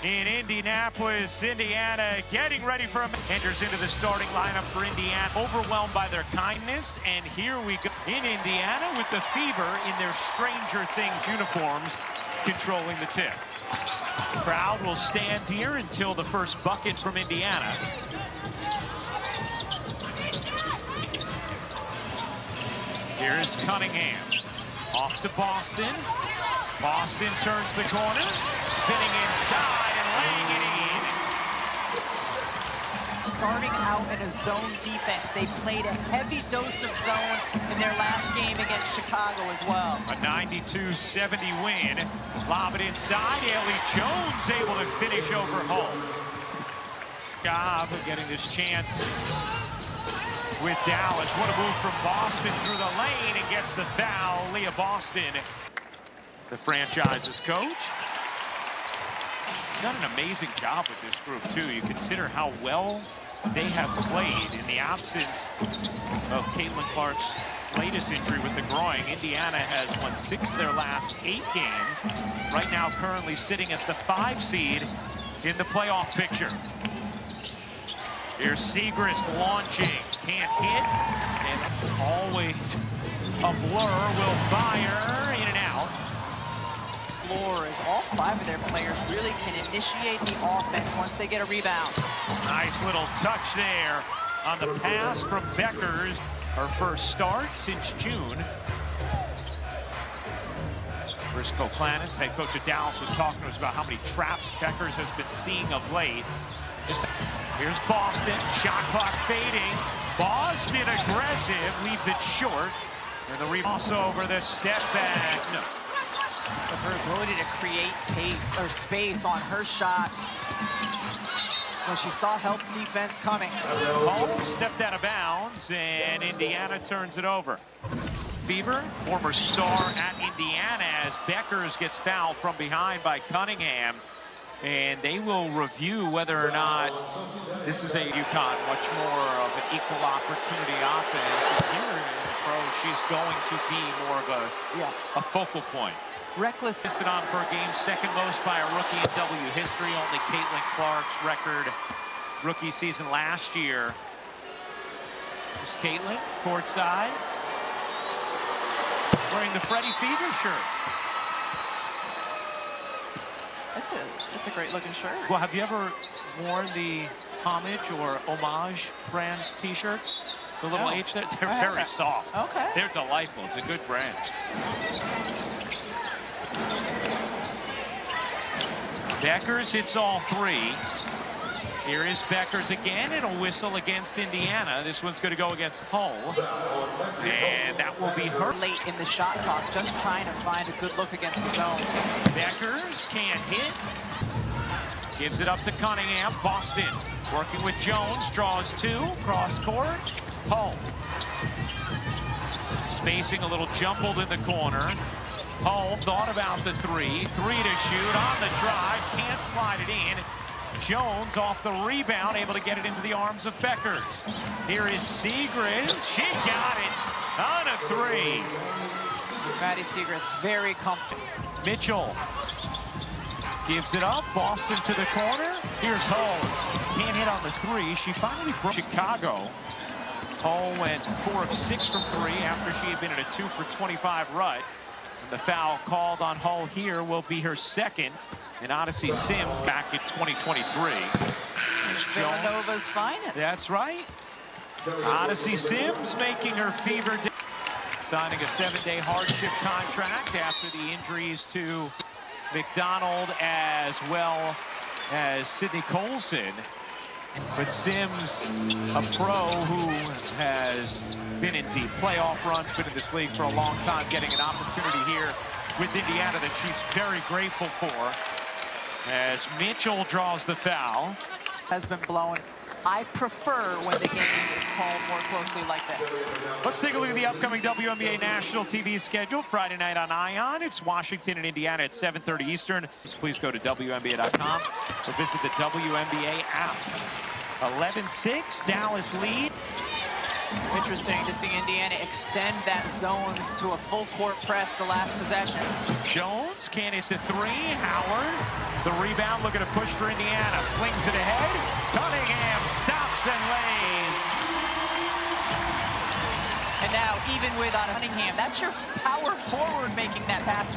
In Indianapolis, Indiana, getting ready for a enters into the starting lineup for Indiana, overwhelmed by their kindness, and here we go in Indiana with the Fever in their Stranger Things uniforms, controlling the tip. The crowd will stand here until the first bucket from Indiana. Here's Cunningham, off to Boston. Boston turns the corner, spinning inside and laying it in. Starting out in a zone defense, they played a heavy dose of zone in their last game against Chicago as well. A 92-70 win. Lob it inside. Ellie Jones able to finish over Holmes. Job of getting this chance with Dallas. What a move from Boston through the lane and gets the foul. Leah Boston, the franchise's coach. Done an amazing job with this group, too. You consider how well they have played in the absence of Caitlin Clark's latest injury with the groin. Indiana has won 6 of their last 8 games. Right now, currently sitting as the 5 seed in the playoff picture. Here's Segrist launching. Can't hit. And always a blur. Will fire in and out. As all 5 of their players really can initiate the offense once they get a rebound. Nice little touch there on the pass from Beckers. Her first start since June. Briscoe Clanis, head coach of Dallas, was talking to us about how many traps Beckers has been seeing of late. Here's Boston, shot clock fading. Boston aggressive, leaves it short. And the rebound over the step back. No. But her ability to create pace or space on her shots when she saw help defense coming. Holmes stepped out of bounds, and Indiana turns it over. Fever, former star at Indiana, as Beckers gets fouled from behind by Cunningham. And they will review whether or not this is a UConn, much more of an equal opportunity offense. And here in the pro, she's going to be more of a focal point. Reckless. Listed on per game, second most by a rookie in W history. Only Caitlin Clark's record rookie season last year. There's Caitlin, courtside, wearing the Freddie Fever shirt. That's a great looking shirt. Well, have you ever worn the homage or homage brand t-shirts? The little H there? They're very soft. Okay. They're delightful. It's a good brand. Beckers hits all 3. Here is Beckers again. It'll whistle against Indiana. This one's going to go against Hull. And that will be her. Late in the shot clock, just trying to find a good look against the zone. Beckers can't hit. Gives it up to Cunningham. Boston working with Jones. Draws 2. Cross court. Hull. Spacing a little jumbled in the corner. Hull thought about the 3. 3 to shoot on the drive. Can't slide it in. Jones off the rebound, able to get it into the arms of Beckers. Here is Segrist. She got it on a 3. Maddie Segrist very comfortable. Mitchell gives it up. Boston to the corner. Here's Hull. Can't hit on the 3. She finally broke Chicago. Hull went 4 of 6 from 3 after she had been in a 2 for 25 rut. And the foul called on Hull here will be her second. And Odyssey Sims back in 2023. Villanova's finest. That's right. Odyssey Sims making her Fever signing a 7-day hardship contract after the injuries to McDonald as well as Sydney Colson. But Sims, a pro who has been in deep playoff runs, been in this league for a long time, getting an opportunity here with Indiana that she's very grateful for. As Mitchell draws the foul. Has been blown. I prefer when the game is called more closely like this. Let's take a look at the upcoming WNBA national TV schedule. Friday night on ION. It's Washington and Indiana at 7:30 Eastern. Please go to WNBA.com or visit the WNBA app. 11-6, Dallas lead. Interesting to see Indiana extend that zone to a full court press the last possession. Jones can't hit the three. Howard, the rebound, looking to push for Indiana. Flings it ahead. Cunningham stops and lays. And now, even without Cunningham, that's your power forward making that pass.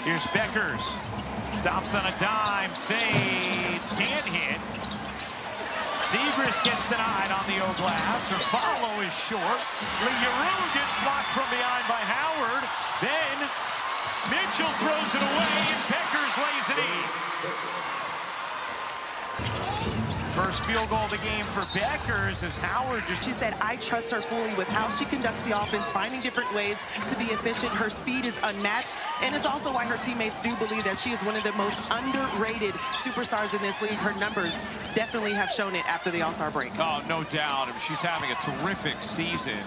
Here's Beckers. Stops on a dime, fades, can't hit. Segrist gets denied on the O glass. Her follow is short. Leroux gets blocked from behind by Howard. Then Mitchell throws it away, and Beckers lays it in. First field goal of the game for Beckers as Howard just... She said, I trust her fully with how she conducts the offense, finding different ways to be efficient. Her speed is unmatched, and it's also why her teammates do believe that she is one of the most underrated superstars in this league. Her numbers definitely have shown it after the All-Star break. Oh, no doubt. I mean, she's having a terrific season.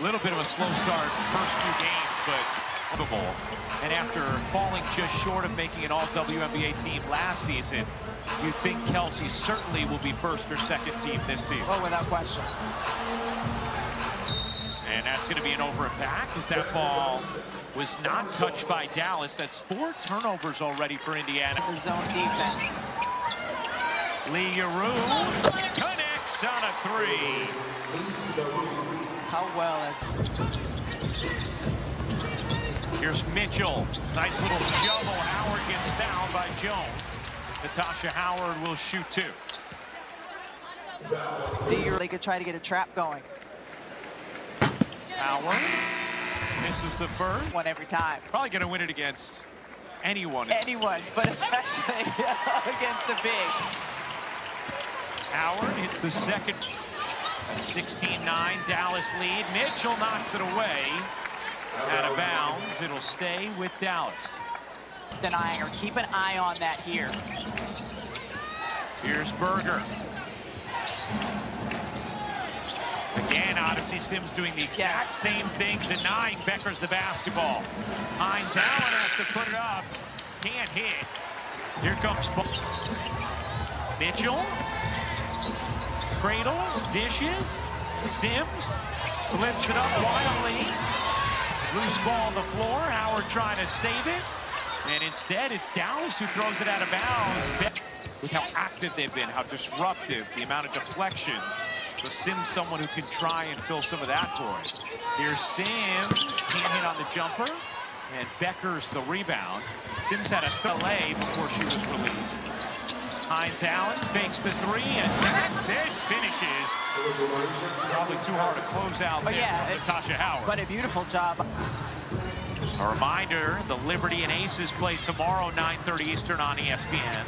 A little bit of a slow start first few games, but... And after falling just short of making an all-WNBA team last season, you'd think Kelsey certainly will be first or second team this season. Oh, without question. And that's going to be an over and back as that ball was not touched by Dallas. That's 4 turnovers already for Indiana. The zone defense. Leroux connects on a 3. How well as... Here's Mitchell. Nice little shovel. Howard gets fouled by Jones. Natasha Howard will shoot 2. They could try to get a trap going. Howard misses the first. One every time. Probably going to win it against anyone. Anyone, but especially against the big. Howard hits the second. A 16-9 Dallas lead. Mitchell knocks it away. Out of bounds. It'll stay with Dallas. Denying her. Keep an eye on that here. Here's Berger. Again, Odyssey Sims doing the exact same thing, denying Beckers the basketball. Hines Allen has to put it up. Can't hit. Here comes Mitchell. Cradles, dishes. Sims flips it up wildly. Loose ball on the floor. Howard trying to save it. And instead, it's Dallas who throws it out of bounds. With how active they've been, how disruptive, the amount of deflections. So Sims, someone who can try and fill some of that void. Here's Sims, can't hit on the jumper. And Beckers the rebound. Sims had a delay before she was released. Hines Allen fakes the 3, attacks it, finishes. Probably too hard to close out there. Natasha Howard. But a beautiful job. A reminder, the Liberty and Aces play tomorrow, 9:30 Eastern on ESPN.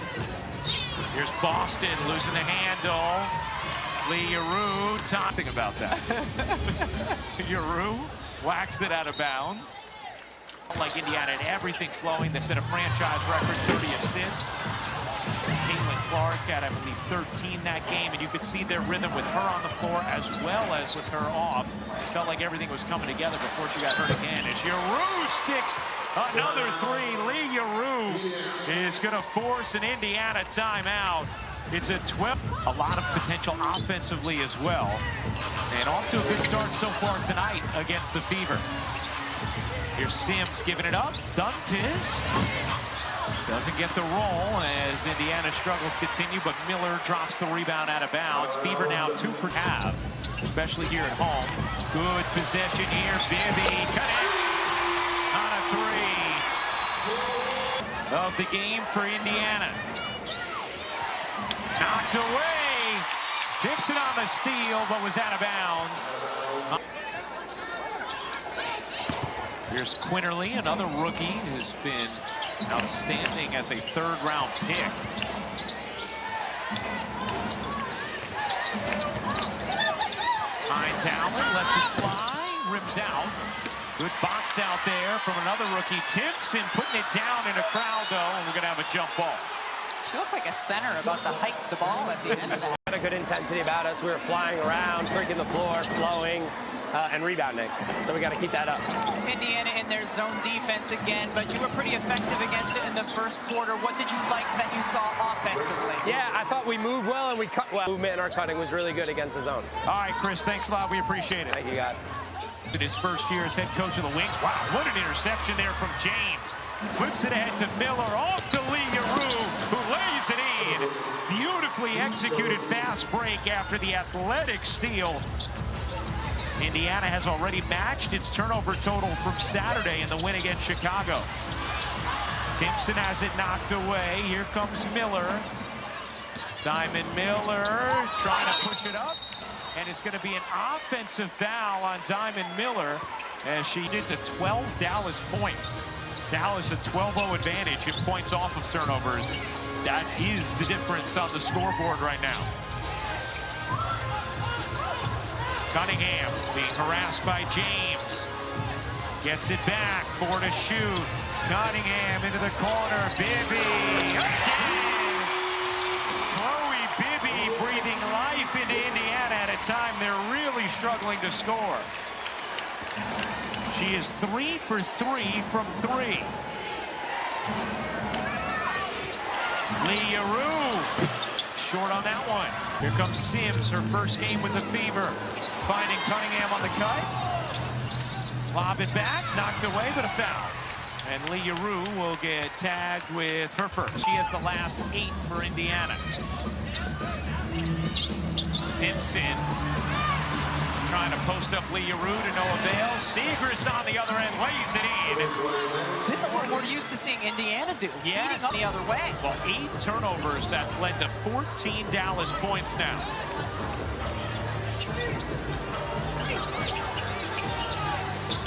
Here's Boston losing the handle. Leroux, talking about that. Leroux whacks it out of bounds. Like Indiana had everything flowing. They set a franchise record, 30 assists. Caitlin Clark had, I believe, 13 that game, and you could see their rhythm with her on the floor as well as with her off. Felt like everything was coming together before she got hurt again. As Leroux sticks another 3. Leroux is going to force an Indiana timeout. It's a 12. A lot of potential offensively as well. And off to a good start so far tonight against the Fever. Here's Sims giving it up. Duntis doesn't get the roll as Indiana struggles continue, but Miller drops the rebound out of bounds. Fever now 2 for half, especially here at home. Good possession here. Bibby connects on a 3 of the game for Indiana. Knocked away. Tips it on the steal, but was out of bounds. Here's Quinterly, another rookie who's been outstanding as a 3rd-round pick. Hines Allen lets it fly, rims out. Good box out there from another rookie. Timpson putting it down in a crowd, though, and we're going to have a jump ball. She looked like a center about to hike the ball at the end of that. Had a good intensity about us. We were flying around, shrinking the floor, flowing, and rebounding. So we got to keep that up. Indiana in their zone defense again, but you were pretty effective against it in the first quarter. What did you like that you saw offensively? Yeah, I thought we moved well and we cut well. Movement and our cutting was really good against the zone. All right, Chris, thanks a lot. We appreciate it. Thank you, guys. In his first year as head coach of the Wings. Wow, what an interception there from James. Flips it ahead to Miller, off to Leroux, who lays it in. Beautifully executed fast break after the athletic steal. Indiana has already matched its turnover total from Saturday in the win against Chicago. Timpson has it knocked away. Here comes Miller. Diamond Miller trying to push it up. And it's going to be an offensive foul on Diamond Miller as she did to 12 Dallas points. Dallas a 12-0 advantage in points off of turnovers. That is the difference on the scoreboard right now. Cunningham being harassed by James. Gets it back, 4 to shoot. Cunningham into the corner. Bibby. Chloe Bibby breathing life into Indiana at a time they're really struggling to score. She is 3 for 3 from 3. Leroux short on that one. Here comes Sims, her first game with the Fever. Finding Cunningham on the cut. Lob it back, knocked away, but a foul. And Leroux will get tagged with her first. She has the last 8 for Indiana. Timpson trying to post up Leroux to no avail. Segrist on the other end lays it in. This is what we're used to seeing Indiana do. Yes. Leading the other way. Well, 8 turnovers. That's led to 14 Dallas points now.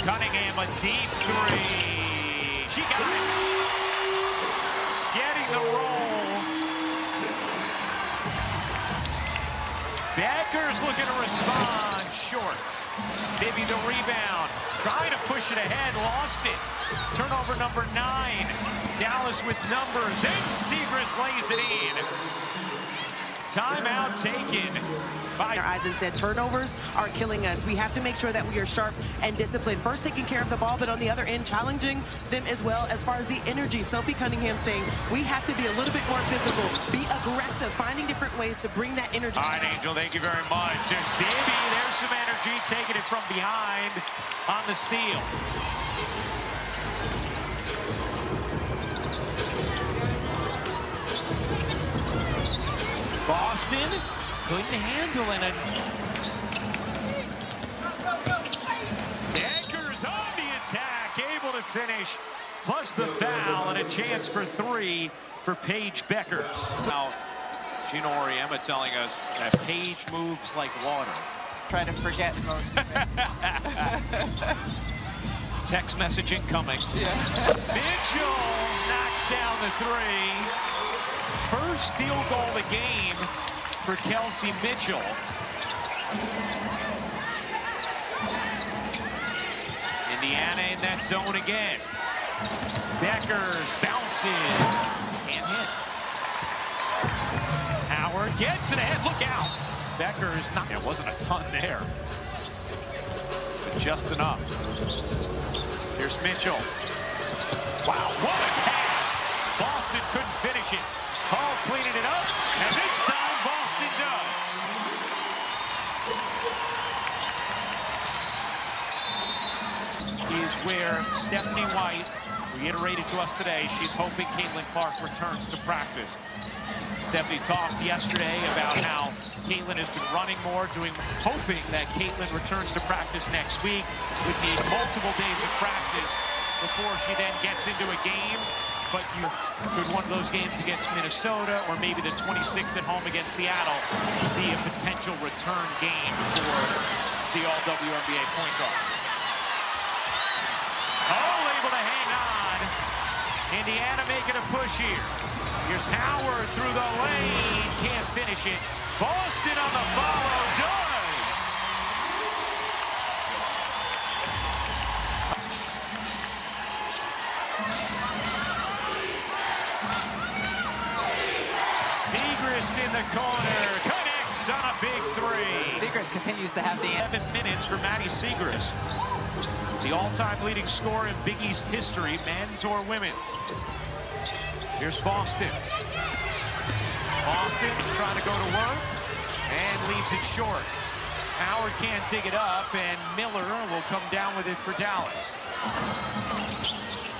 Cunningham, a deep 3. She got it. Getting the roll. Becker's looking to respond. Short. Bibby the rebound. Trying to push it ahead. Lost it. Turnover number 9. Dallas with numbers. And Segrist lays it in. Timeout taken by our eyes and said turnovers are killing us. We have to make sure that we are sharp and disciplined. First taking care of the ball, but on the other end challenging them as well as far as the energy. Sophie Cunningham saying we have to be a little bit more physical, be aggressive, finding different ways to bring that energy. All right, Angel, thank you very much. There's Bibby, there's some energy, taking it from behind on the steal. Boston couldn't handle it. Deckers on the attack, able to finish, plus the foul and a chance for 3 for Paige Beckers. Now, Gino Auriemma telling us that Paige moves like water. Try to forget most of it. Text messaging coming. Yeah. Mitchell knocks down the 3. First field goal of the game for Kelsey Mitchell. Indiana in that zone again. Beckers bounces and hit. Howard gets it ahead. Look out. Beckers not. It wasn't a ton there, but just enough. Here's Mitchell. Wow, what a pass. Boston couldn't finish it. Hall cleaning it up, and this time Boston does. Is where Stephanie White reiterated to us today she's hoping Caitlin Clark returns to practice. Stephanie talked yesterday about how Caitlin has been running more, hoping that Caitlin returns to practice next week. Would need multiple days of practice before she then gets into a game. But could one of those games against Minnesota or maybe the 26th at home against Seattle be a potential return game for the all-WNBA point guard? Oh, able to hang on. Indiana making a push here. Here's Howard through the lane. Can't finish it. Boston on the follow. Does. Siegrist in the corner, connects on a big three. Siegrist continues to have the 7 minutes for Maddie Siegrist, the all-time leading scorer in Big East history, men's or women's. Here's Boston. Boston trying to go to work and leaves it short. Howard can't dig it up, and Miller will come down with it for Dallas.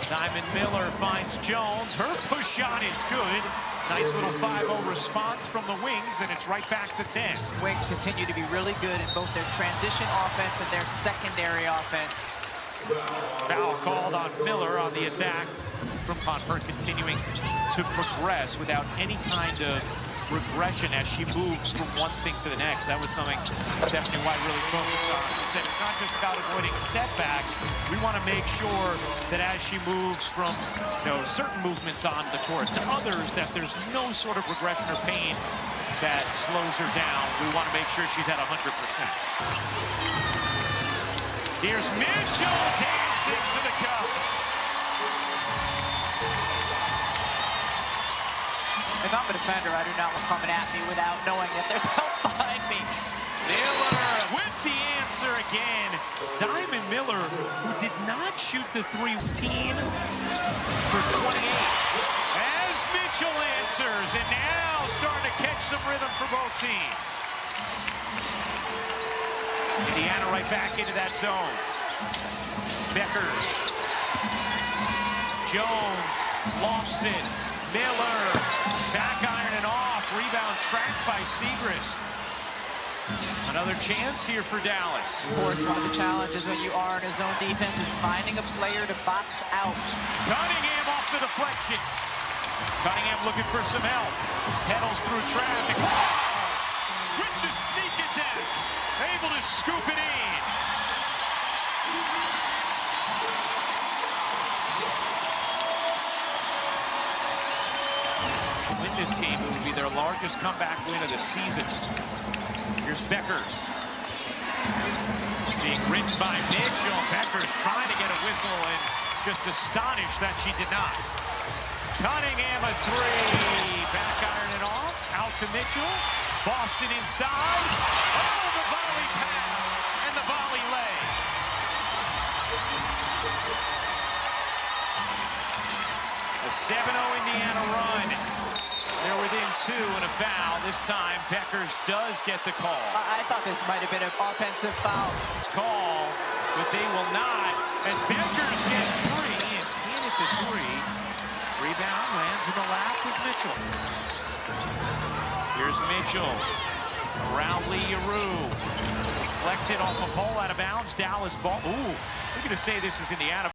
Diamond Miller finds Jones. Her push shot is good. Nice little 5-0 response from the Wings, and it's right back to 10. Wings continue to be really good in both their transition offense and their secondary offense. Foul called on Miller on the attack on her continuing to progress without any kind of regression as she moves from one thing to the next. That was something Stephanie White really focused on. She said it's not just about avoiding setbacks. We want to make sure that as she moves from certain movements on the court to others, that there's no sort of regression or pain that slows her down. We want to make sure she's at 100%. Here's Mitchell dancing to the cup. If I'm a defender, I do not want coming at me without knowing that there's help behind me. Miller with the answer again. Diamond Miller, who did not shoot the 3-15 for 28. As Mitchell answers, and now starting to catch some rhythm for both teams. Indiana right back into that zone. Beckers. Jones lofts it. Miller, back iron and off. Rebound tracked by Siegrist. Another chance here for Dallas. Of course, one of the challenges when you are in a zone defense is finding a player to box out. Cunningham off the deflection. Cunningham looking for some help. Pedals through traffic. With the sneak attack. Able to scoop it in. Win this game, it would be their largest comeback win of the season. Here's Beckers. Being ridden by Mitchell. Beckers trying to get a whistle and just astonished that she did not. Cunningham a three. Back iron and off. Out to Mitchell. Boston inside. Oh, the volley pass and the volley lay. A 7-0 Indiana run. They're within 2 and a foul. This time, Beckers does get the call. I thought this might have been an offensive foul. Call, but they will not, as Beckers gets 3 and in at the 3. Rebound lands in the lap with Mitchell. Here's Mitchell. Around Lee Yaroo. Deflected off of Hall out of bounds. Dallas ball. Ooh, we're going to say this is Indiana.